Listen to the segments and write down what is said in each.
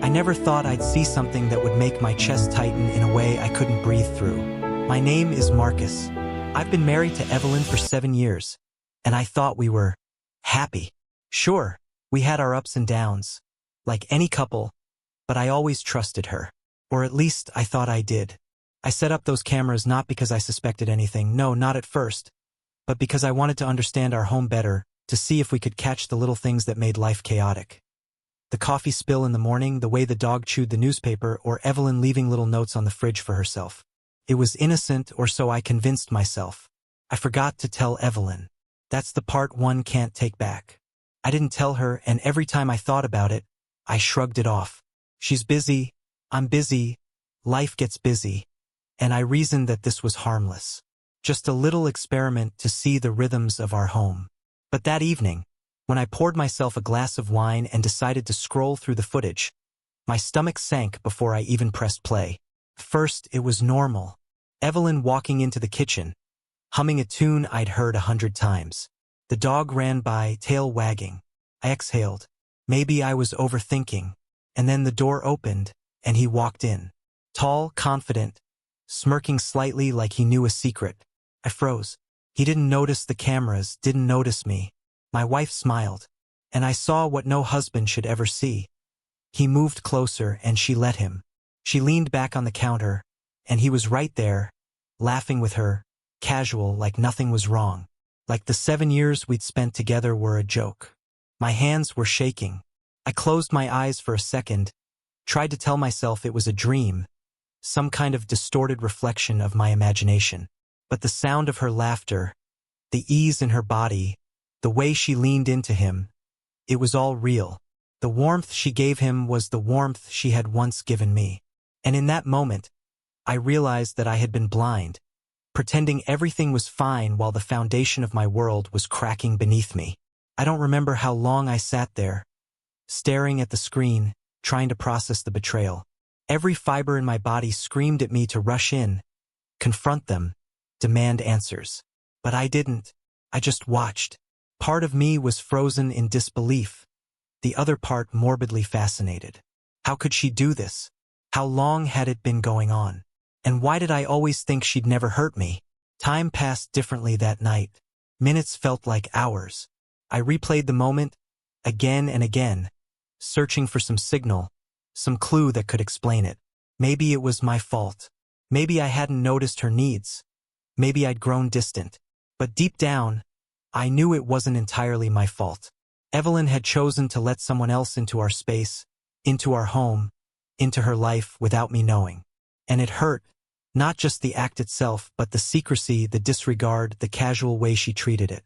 I never thought I'd see something that would make my chest tighten in a way I couldn't breathe through. My name is Marcus. I've been married to Evelyn for 7 years, and I thought we were happy. Sure, we had our ups and downs, like any couple, but I always trusted her. Or at least I thought I did. I set up those cameras not because I suspected anything, no, not at first, but because I wanted to understand our home better, to see if we could catch the little things that made life chaotic. The coffee spill in the morning, the way the dog chewed the newspaper, or Evelyn leaving little notes on the fridge for herself. It was innocent, or so I convinced myself. I forgot to tell Evelyn. That's the part one can't take back. I didn't tell her, and every time I thought about it, I shrugged it off. She's busy, I'm busy, life gets busy, and I reasoned that this was harmless. Just a little experiment to see the rhythms of our home. But that evening, when I poured myself a glass of wine and decided to scroll through the footage, my stomach sank before I even pressed play. First, it was normal. Evelyn walking into the kitchen, humming a tune I'd heard 100 times. The dog ran by, tail wagging. I exhaled. Maybe I was overthinking. And then the door opened, and he walked in. Tall, confident, smirking slightly like he knew a secret. I froze. He didn't notice the cameras, didn't notice me. My wife smiled, and I saw what no husband should ever see. He moved closer, and she let him. She leaned back on the counter, and he was right there, laughing with her, casual, like nothing was wrong. Like the 7 years we'd spent together were a joke. My hands were shaking. I closed my eyes for a second, tried to tell myself it was a dream, some kind of distorted reflection of my imagination. But the sound of her laughter, the ease in her body, the way she leaned into him, it was all real. The warmth she gave him was the warmth she had once given me. And in that moment, I realized that I had been blind, pretending everything was fine while the foundation of my world was cracking beneath me. I don't remember how long I sat there, staring at the screen, trying to process the betrayal. Every fiber in my body screamed at me to rush in, confront them, demand answers. But I didn't. I just watched. Part of me was frozen in disbelief, the other part morbidly fascinated. How could she do this? How long had it been going on? And why did I always think she'd never hurt me? Time passed differently that night. Minutes felt like hours. I replayed the moment, again and again, searching for some signal, some clue that could explain it. Maybe it was my fault. Maybe I hadn't noticed her needs. Maybe I'd grown distant. But deep down, I knew it wasn't entirely my fault. Evelyn had chosen to let someone else into our space, into our home, into her life without me knowing. And it hurt, not just the act itself, but the secrecy, the disregard, the casual way she treated it.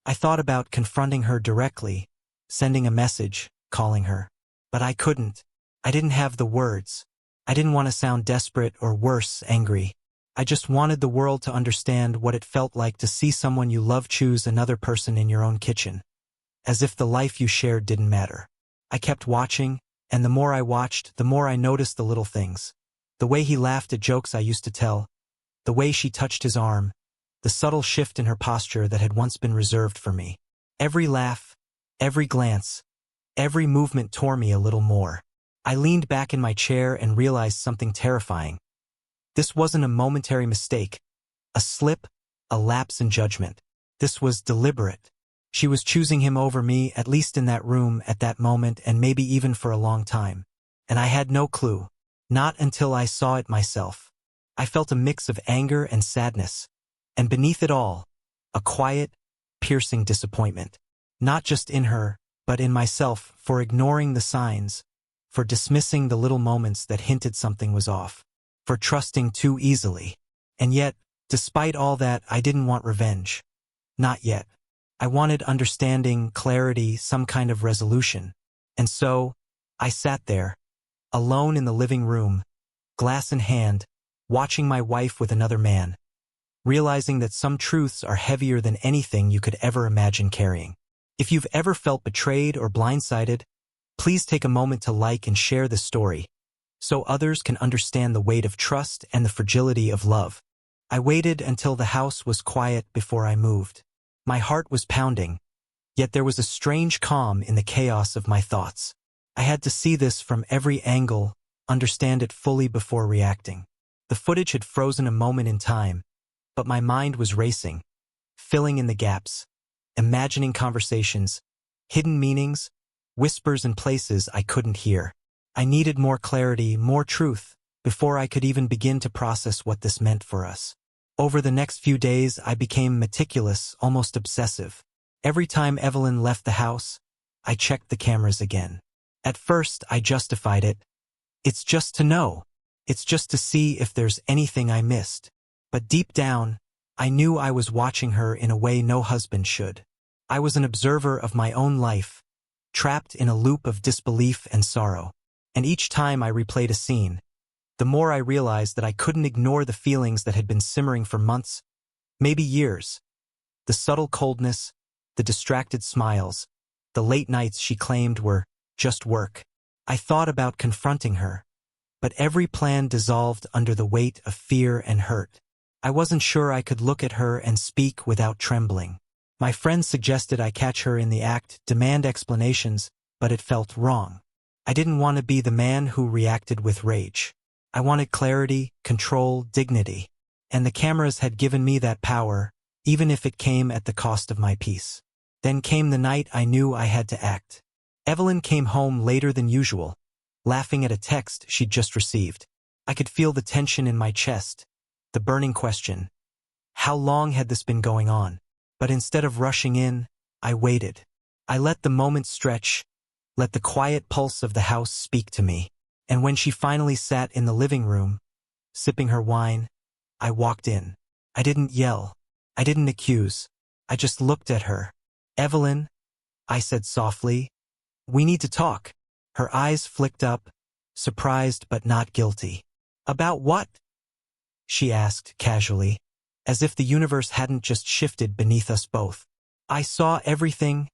I thought about confronting her directly, sending a message, calling her. But I couldn't. I didn't have the words. I didn't want to sound desperate or worse, angry. I just wanted the world to understand what it felt like to see someone you love choose another person in your own kitchen. As if the life you shared didn't matter. I kept watching, and the more I watched, the more I noticed the little things. The way he laughed at jokes I used to tell, the way she touched his arm, the subtle shift in her posture that had once been reserved for me. Every laugh, every glance, every movement tore me a little more. I leaned back in my chair and realized something terrifying. This wasn't a momentary mistake, a slip, a lapse in judgment. This was deliberate. She was choosing him over me, at least in that room, at that moment, and maybe even for a long time. And I had no clue. Not until I saw it myself. I felt a mix of anger and sadness. And beneath it all, a quiet, piercing disappointment. Not just in her, but in myself, for ignoring the signs, for dismissing the little moments that hinted something was off, for trusting too easily. And yet, despite all that, I didn't want revenge. Not yet. I wanted understanding, clarity, some kind of resolution. And so, I sat there, alone in the living room, glass in hand, watching my wife with another man, realizing that some truths are heavier than anything you could ever imagine carrying. If you've ever felt betrayed or blindsided, please take a moment to like and share this story, so others can understand the weight of trust and the fragility of love. I waited until the house was quiet before I moved. My heart was pounding, yet there was a strange calm in the chaos of my thoughts. I had to see this from every angle, understand it fully before reacting. The footage had frozen a moment in time, but my mind was racing, filling in the gaps, imagining conversations, hidden meanings, whispers in places I couldn't hear. I needed more clarity, more truth, before I could even begin to process what this meant for us. Over the next few days, I became meticulous, almost obsessive. Every time Evelyn left the house, I checked the cameras again. At first, I justified it. It's just to know. It's just to see if there's anything I missed. But deep down, I knew I was watching her in a way no husband should. I was an observer of my own life, trapped in a loop of disbelief and sorrow. And each time I replayed a scene, the more I realized that I couldn't ignore the feelings that had been simmering for months, maybe years. The subtle coldness, the distracted smiles, the late nights she claimed were just work. I thought about confronting her, but every plan dissolved under the weight of fear and hurt. I wasn't sure I could look at her and speak without trembling. My friends suggested I catch her in the act, demand explanations, but it felt wrong. I didn't want to be the man who reacted with rage. I wanted clarity, control, dignity. And the cameras had given me that power, even if it came at the cost of my peace. Then came the night I knew I had to act. Evelyn came home later than usual, laughing at a text she'd just received. I could feel the tension in my chest, the burning question. How long had this been going on? But instead of rushing in, I waited. I let the moment stretch, let the quiet pulse of the house speak to me. And when she finally sat in the living room, sipping her wine, I walked in. I didn't yell. I didn't accuse. I just looked at her. "Evelyn," I said softly, "we need to talk." Her eyes flicked up, surprised but not guilty. "About what?" she asked casually, as if the universe hadn't just shifted beneath us both. "I saw everything,"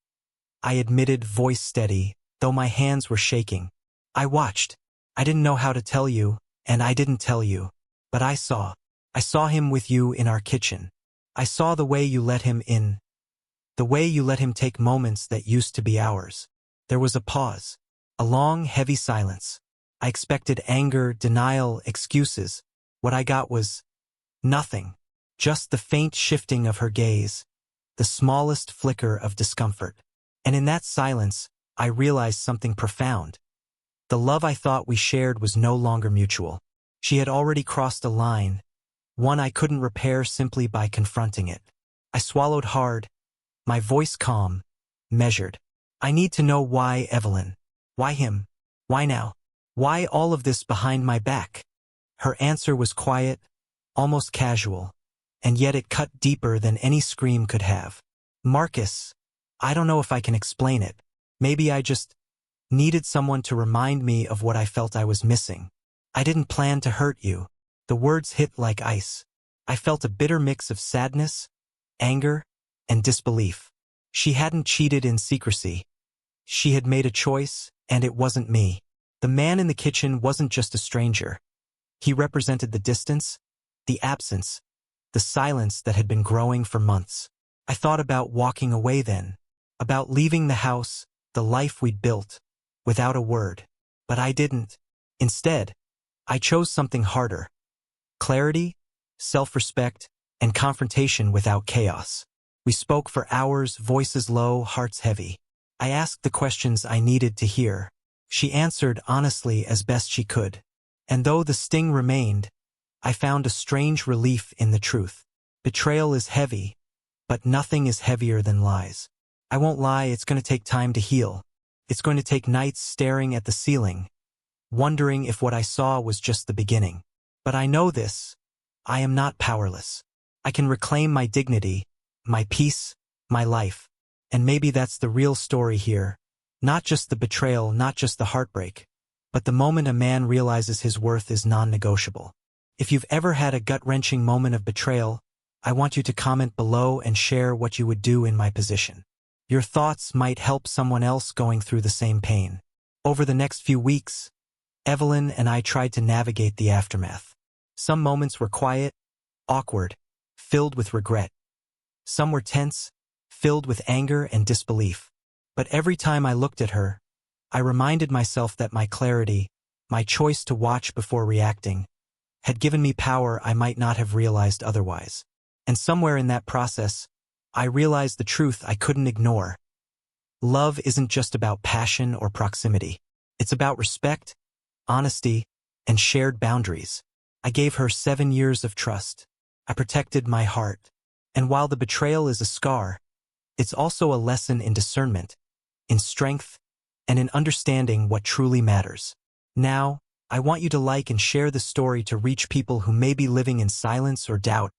I admitted, voice steady, though my hands were shaking. "I watched. I didn't know how to tell you, and I didn't tell you. But I saw. I saw him with you in our kitchen. I saw the way you let him in. The way you let him take moments that used to be ours." There was a pause. A long, heavy silence. I expected anger, denial, excuses. What I got was nothing. Just the faint shifting of her gaze, the smallest flicker of discomfort. And in that silence, I realized something profound. The love I thought we shared was no longer mutual. She had already crossed a line, one I couldn't repair simply by confronting it. I swallowed hard, my voice calm, measured. "I need to know why, Evelyn. Why him? Why now? Why all of this behind my back?" Her answer was quiet, almost casual, and yet it cut deeper than any scream could have. "Marcus, I don't know if I can explain it. Maybe I just needed someone to remind me of what I felt I was missing. I didn't plan to hurt you." The words hit like ice. I felt a bitter mix of sadness, anger, and disbelief. She hadn't cheated in secrecy. She had made a choice, and it wasn't me. The man in the kitchen wasn't just a stranger. He represented the distance, the absence, the silence that had been growing for months. I thought about walking away then, about leaving the house, the life we'd built, without a word. But I didn't. Instead, I chose something harder. Clarity, self-respect, and confrontation without chaos. We spoke for hours, voices low, hearts heavy. I asked the questions I needed to hear. She answered honestly as best she could. And though the sting remained, I found a strange relief in the truth. Betrayal is heavy, but nothing is heavier than lies. I won't lie, it's going to take time to heal. It's going to take nights staring at the ceiling, wondering if what I saw was just the beginning. But I know this. I am not powerless. I can reclaim my dignity, my peace, my life. And maybe that's the real story here. Not just the betrayal, not just the heartbreak, but the moment a man realizes his worth is non-negotiable. If you've ever had a gut-wrenching moment of betrayal, I want you to comment below and share what you would do in my position. Your thoughts might help someone else going through the same pain. Over the next few weeks, Evelyn and I tried to navigate the aftermath. Some moments were quiet, awkward, filled with regret. Some were tense, filled with anger and disbelief. But every time I looked at her, I reminded myself that my clarity, my choice to watch before reacting, had given me power I might not have realized otherwise. And somewhere in that process, I realized the truth I couldn't ignore. Love isn't just about passion or proximity. It's about respect, honesty, and shared boundaries. I gave her 7 years of trust. I protected my heart. And while the betrayal is a scar, it's also a lesson in discernment, in strength, and in understanding what truly matters. Now, I want you to like and share the story to reach people who may be living in silence or doubt,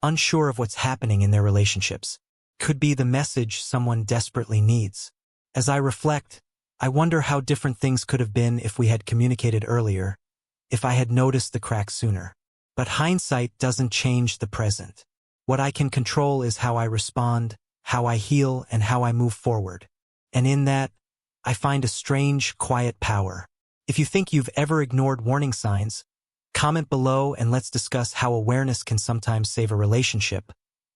unsure of what's happening in their relationships. Could be the message someone desperately needs. As I reflect, I wonder how different things could have been if we had communicated earlier, if I had noticed the cracks sooner. But hindsight doesn't change the present. What I can control is how I respond, how I heal, and how I move forward. And in that, I find a strange, quiet power. If you think you've ever ignored warning signs, comment below and let's discuss how awareness can sometimes save a relationship,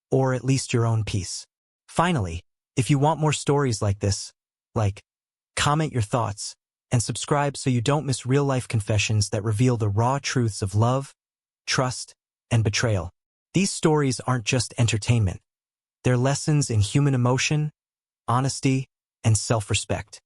or at least your own peace. Finally, if you want more stories like this, comment your thoughts, and subscribe so you don't miss real-life confessions that reveal the raw truths of love, trust, and betrayal. These stories aren't just entertainment. They're lessons in human emotion, honesty, and self-respect.